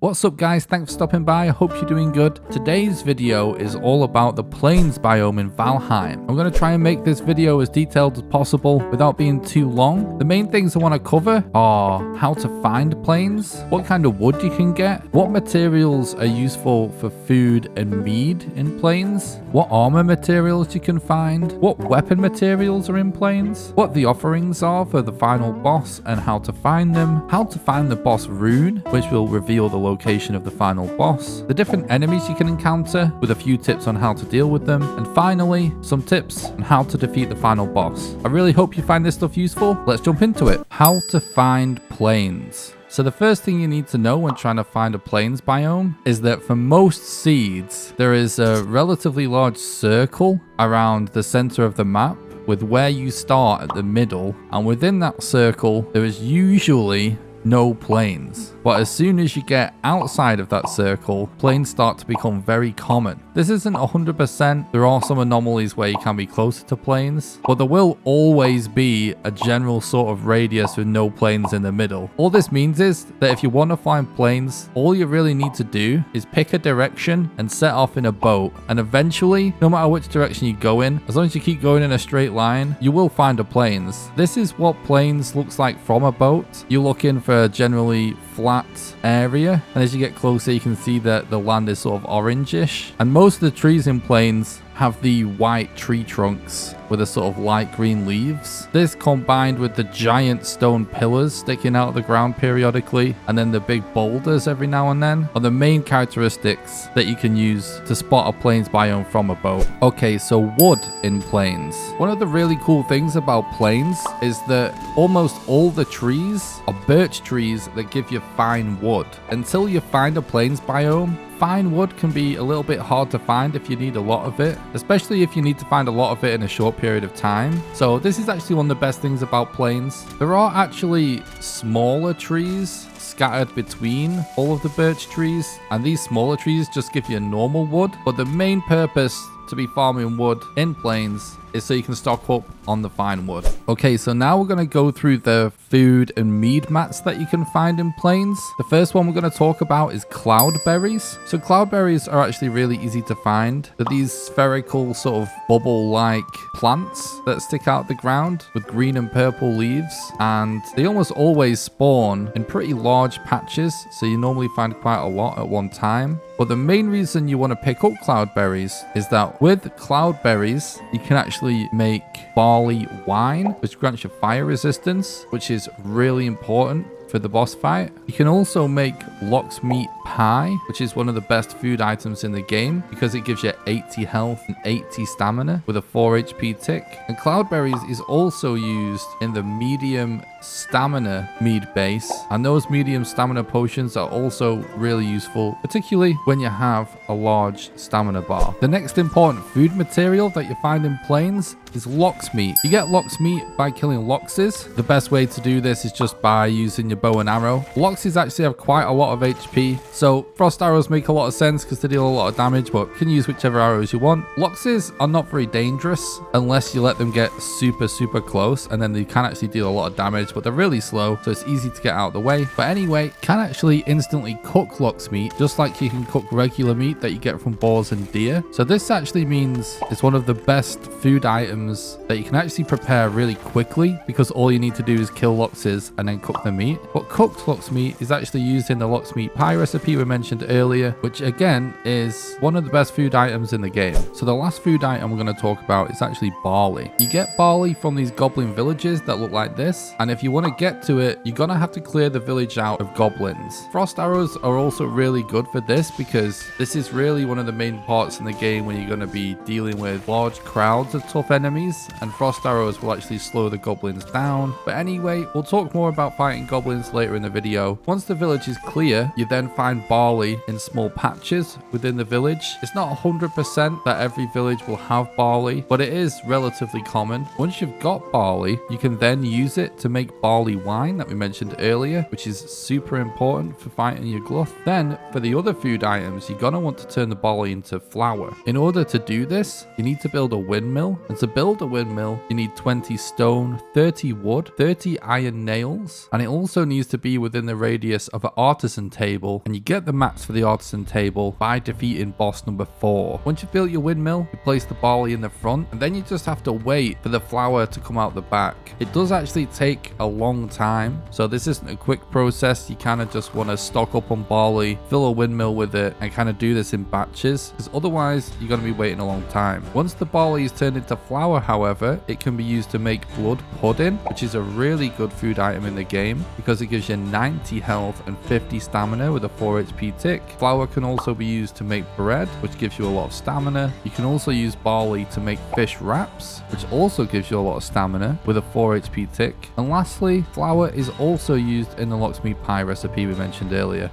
What's up guys, thanks for stopping by, I hope you're doing good. Today's video is all about the plains biome in Valheim. I'm going to try and make this video as detailed as possible without being too long. The main things I want to cover are how to find plains, what kind of wood you can get, what materials are useful for food and mead in plains, what armor materials you can find, what weapon materials are in plains, what the offerings are for the final boss and how to find them, how to find the boss Rune, which will reveal the location of the final boss, the different enemies you can encounter with a few tips on how to deal with them, and finally some tips on how to defeat the final boss. I really hope you find this stuff useful. Let's jump into it. How to find plains. So the first thing you need to know when trying to find a plains biome is that for most seeds there is a relatively large circle around the center of the map with where you start at the middle, and within that circle there is usually no plains. But as soon as you get outside of that circle, plains start to become very common. This isn't 100%, there are some anomalies where you can be closer to plains, but there will always be a general sort of radius with no plains in the middle. All this means is that if you want to find plains, all you really need to do is pick a direction and set off in a boat, and eventually, no matter which direction you go in, as long as you keep going in a straight line, you will find a plains. This is what plains looks like from a boat. You look in for a generally flat area, and as you get closer you can see that the land is sort of orangish, and most of the trees in plains have the white tree trunks with a sort of light green leaves. This combined with the giant stone pillars sticking out of the ground periodically, and then the big boulders every now and then, are the main characteristics that you can use to spot a plains biome from a boat. Okay, so wood in plains. One of the really cool things about plains is that almost all the trees are birch trees that give you fine wood. Until you find a plains biome, fine wood can be a little bit hard to find if you need a lot of it, especially if you need to find a lot of it in a short period of time. So this is actually one of the best things about plains. There are actually smaller trees scattered between all of the birch trees, and these smaller trees just give you normal wood, but the main purpose to be farming wood in plains is so you can stock up on the fine wood. Okay, so now we're going to go through the food and mead mats that you can find in plains. The first one we're going to talk about is cloudberries. So cloudberries are actually really easy to find. They're these spherical sort of bubble-like plants that stick out the ground with green and purple leaves, and they almost always spawn in pretty large patches, so you normally find quite a lot at one time. But the main reason you want to pick up cloudberries is that with cloudberries, you can actually make barley wine, which grants you fire resistance, which is really important for the boss fight. You can also make Lox Meat pie, which is one of the best food items in the game because it gives you 80 health and 80 stamina with a 4 HP tick. And cloudberries is also used in the medium stamina mead base, and those medium stamina potions are also really useful, particularly when you have a large stamina bar. The next important food material that you find in plains is Lox Meat. You get Lox Meat by killing loxes. The best way to do this is just by using your bow and arrow. Loxes actually have quite a lot of HP, so frost arrows make a lot of sense because they deal a lot of damage, but you can use whichever arrows you want. Loxes are not very dangerous unless you let them get super close, and then they can actually deal a lot of damage, but they're really slow, so it's easy to get out of the way. But anyway, you can actually instantly cook Lox Meat just like you can cook regular meat that you get from boars and deer. So this actually means it's one of the best food items that you can actually prepare really quickly, because all you need to do is kill loxes and then cook the meat. But cooked Lox Meat is actually used in the Lox Meat pie recipe we mentioned earlier, which again is one of the best food items in the game. So the last food item we're going to talk about is actually barley. You get barley from these goblin villages that look like this, and if you want to get to it, you're going to have to clear the village out of goblins. Frost arrows are also really good for this because this is really one of the main parts in the game when you're going to be dealing with large crowds of tough enemies, and frost arrows will actually slow the goblins down. But anyway, we'll talk more about fighting goblins later in the video. Once the village is clear, you then find barley in small patches within the village. It's not 100% that every village will have barley, but it is relatively common. Once you've got barley, you can then use it to make make barley wine that we mentioned earlier, which is super important for fighting Yagluth. Then for the other food items, you're gonna want to turn the barley into flour. In order to do this, you need to build a windmill, and to build a windmill, you need 20 stone, 30 wood, 30 iron nails, and it also needs to be within the radius of an artisan table, and you get the mats for the artisan table by defeating boss number 4. Once you've built your windmill, you place the barley in the front, and then you just have to wait for the flour to come out the back. It does actually take a long time, so this isn't a quick process. You kind of just want to stock up on barley, fill a windmill with it, and kind of do this in batches, because otherwise you're going to be waiting a long time. Once the barley is turned into flour, however, it can be used to make blood pudding, which is a really good food item in the game because it gives you 90 health and 50 stamina with a 4 HP tick. Flour can also be used to make bread, which gives you a lot of stamina. You can also use barley to make fish wraps, which also gives you a lot of stamina with a 4 HP tick. And lastly, flour is also used in the Lox Meat pie recipe we mentioned earlier.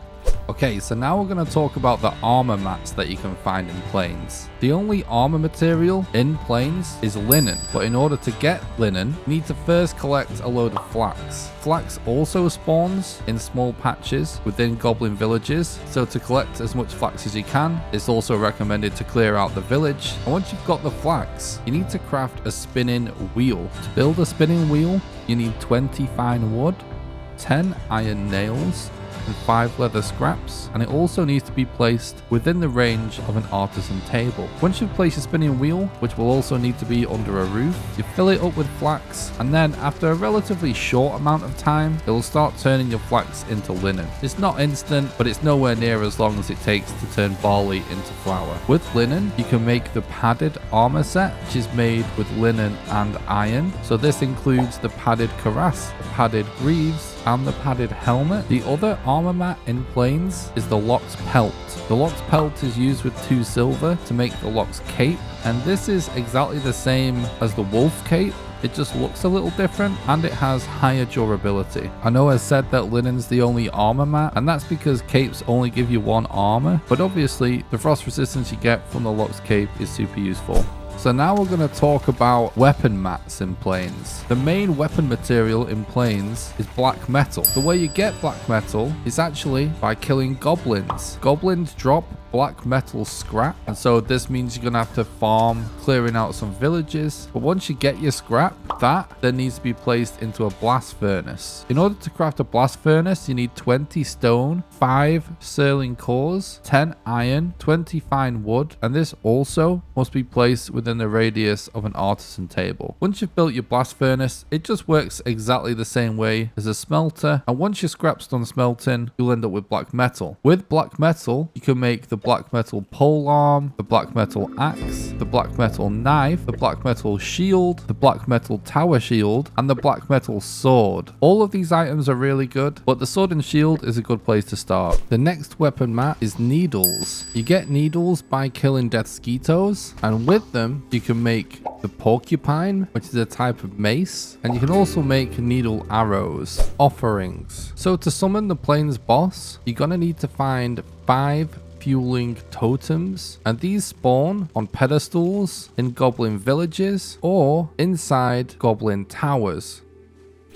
Okay, so now we're going to talk about the armor mats that you can find in Plains. The only armor material in Plains is linen, but in order to get linen, you need to first collect a load of flax. Flax also spawns in small patches within goblin villages, so to collect as much flax as you can, it's also recommended to clear out the village. And once you've got the flax, you need to craft a spinning wheel. To build a spinning wheel, you need 20 fine wood, 10 iron nails, and 5 leather scraps, and it also needs to be placed within the range of an artisan table. Once you've placed your spinning wheel, which will also need to be under a roof, you fill it up with flax, and then after a relatively short amount of time, it will start turning your flax into linen. It's not instant, but it's nowhere near as long as it takes to turn barley into flour. With linen, you can make the padded armor set, which is made with linen and iron. So this includes the padded cuirass, the padded greaves, and the padded helmet. The other armor mat in Plains is the Lox pelt. The Lox pelt is used with 2 silver to make the Lox Cape, and this is exactly the same as the wolf cape. It just looks a little different and it has higher durability. I know I said that linen's the only armor mat, and that's because capes only give you 1 armor, but obviously the frost resistance you get from the Lox Cape is super useful. So now we're going to talk about weapon mats in Plains. The main weapon material in Plains is black metal. The way you get black metal is actually by killing goblins. Goblins drop black metal scrap, and so this means you're gonna have to farm clearing out some villages. But once you get your scrap, that then needs to be placed into a blast furnace. In order to craft a blast furnace, you need 20 stone, 5 sterling cores, 10 iron, 20 fine wood, and this also must be placed within the radius of an artisan table. Once you've built your blast furnace, it just works exactly the same way as a smelter, and once your scrap's done smelting, you'll end up with black metal. With black metal, you can make the black metal pole arm, the black metal axe, the black metal knife, the black metal shield, the black metal tower shield, and the black metal sword. All of these items are really good, but the sword and shield is a good place to start. The next weapon mat is needles. You get needles by killing deathsquitos, and with them you can make the porcupine, which is a type of mace, and you can also make needle arrows. Offerings. So to summon the Plains boss, you're gonna need to find 5 fuling totems, and these spawn on pedestals in goblin villages or inside goblin towers.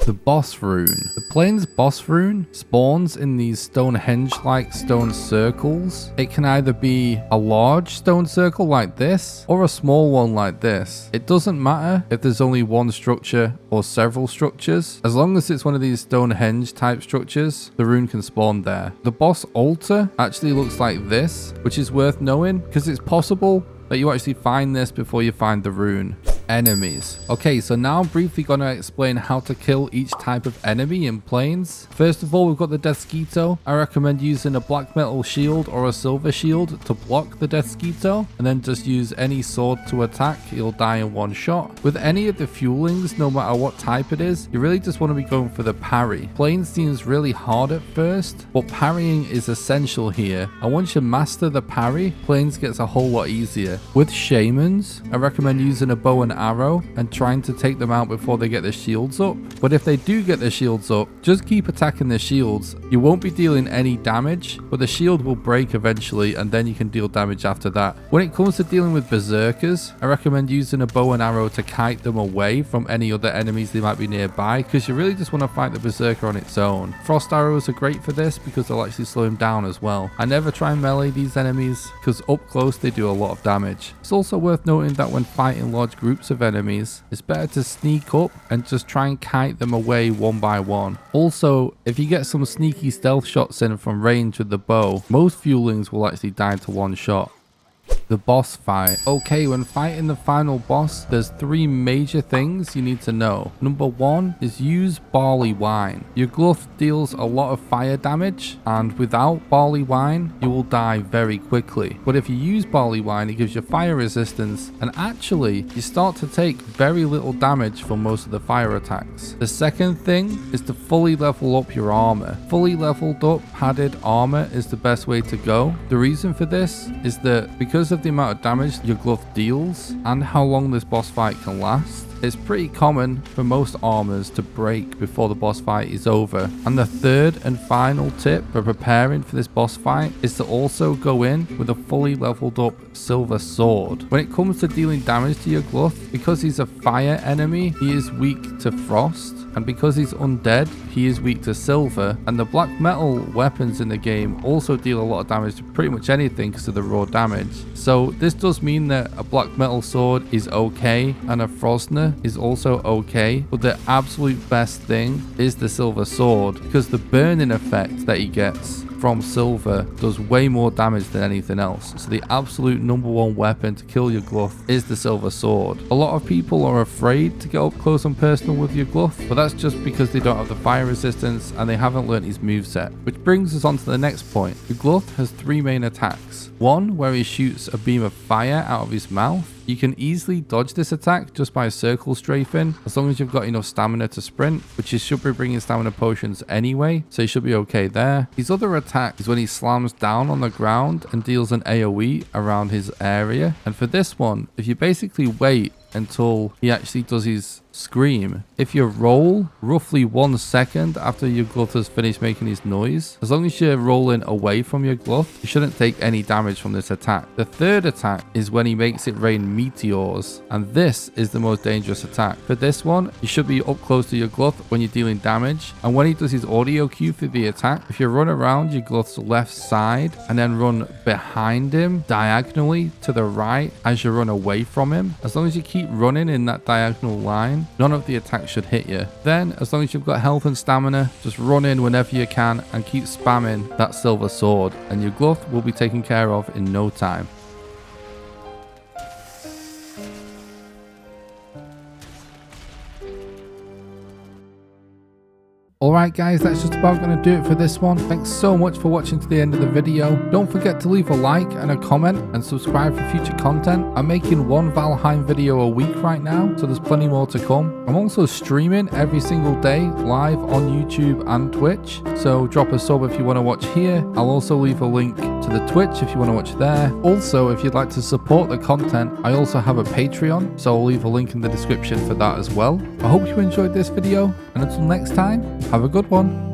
The boss rune. The Plains boss rune spawns in these Stonehenge-like stone circles. It can either be a large stone circle like this or a small one like this. It doesn't matter if there's only one structure or several structures. As long as it's one of these Stonehenge type structures, the rune can spawn there. The boss altar actually looks like this, which is worth knowing because it's possible that you actually find this before you find the rune. Enemies. Okay, so now I'm briefly going to explain how to kill each type of enemy in Plains. First of all, we've got the deathsquito. I recommend using a black metal shield or a silver shield to block the deathsquito, and then just use any sword to attack. You'll die in one shot. With any of the fuelings, no matter what type it is, you really just want to be going for the parry. Plains seems really hard at first, but parrying is essential here, and once you master the parry, Plains gets a whole lot easier. With shamans, I recommend using a bow and arrow and trying to take them out before they get their shields up. But if they do get their shields up, just keep attacking their shields. You won't be dealing any damage, but the shield will break eventually and then you can deal damage after that. When it comes to dealing with berserkers, I recommend using a bow and arrow to kite them away from any other enemies they might be nearby, because you really just want to fight the berserker on its own. Frost arrows are great for this because they'll actually slow him down as well. I never try and melee these enemies because up close they do a lot of damage. It's also worth noting that when fighting large groups of enemies, it's better to sneak up and just try and kite them away one by one. Also, if you get some sneaky stealth shots in from range with the bow, most fulings will actually die to one shot. The boss fight. Okay, when fighting the final boss, there's 3 major things you need to know. Number 1 is use barley wine. Yagluth deals a lot of fire damage, and without barley wine, you will die very quickly. But if you use barley wine, it gives you fire resistance, and actually, you start to take very little damage from most of the fire attacks. The second thing is to fully level up your armor. Fully leveled up padded armor is the best way to go. The reason for this is that because of the amount of damage Yagluth deals and how long this boss fight can last, it's pretty common for most armors to break before the boss fight is over. And the third and final tip for preparing for this boss fight is to also go in with a fully leveled up silver sword. When it comes to dealing damage to Yagluth, because he's a fire enemy, he is weak to frost. And because he's undead, he is weak to silver. And the black metal weapons in the game also deal a lot of damage to pretty much anything because of the raw damage. So this does mean that a black metal sword is okay and a frostner is also okay. But the absolute best thing is the silver sword, because the burning effect that he gets from silver does way more damage than anything else. So the absolute number 1 weapon to kill Yagluth is the silver sword. A lot of people are afraid to get up close and personal with Yagluth, but that's just because they don't have the fire resistance and they haven't learned his moveset. Which brings us on to the next point. Yagluth has 3 main attacks. One where he shoots a beam of fire out of his mouth. You can easily dodge this attack just by circle strafing, as long as you've got enough stamina to sprint, which you should be bringing stamina potions anyway, so you should be okay there. His other attack is when he slams down on the ground and deals an AoE around his area. And for this one, if you basically wait until he actually does his scream, if you roll roughly 1 second after Yagluth has finished making his noise, as long as you're rolling away from Yagluth, you shouldn't take any damage from this attack. The third attack is when he makes it rain meteors, and this is the most dangerous attack. For this one, you should be up close to Yagluth when you're dealing damage, and when he does his audio cue for the attack, if you run around Yagluth's left side and then run behind him diagonally to the right as you run away from him, as long as you keep running in that diagonal line, none of the attacks should hit you. Then, as long as you've got health and stamina, just run in whenever you can and keep spamming that silver sword, and Yagluth will be taken care of in no time. Alright guys, that's just about going to do it for this one. Thanks so much for watching to the end of the video. Don't forget to leave a like and a comment and subscribe for future content. I'm making 1 Valheim video a week right now, so there's plenty more to come. I'm also streaming every single day live on YouTube and Twitch, so drop a sub if you want to watch here. I'll also leave a link to the Twitch if you want to watch there. Also, if you'd like to support the content, I also have a Patreon, so I'll leave a link in the description for that as well. I hope you enjoyed this video, and until next time, have a good one.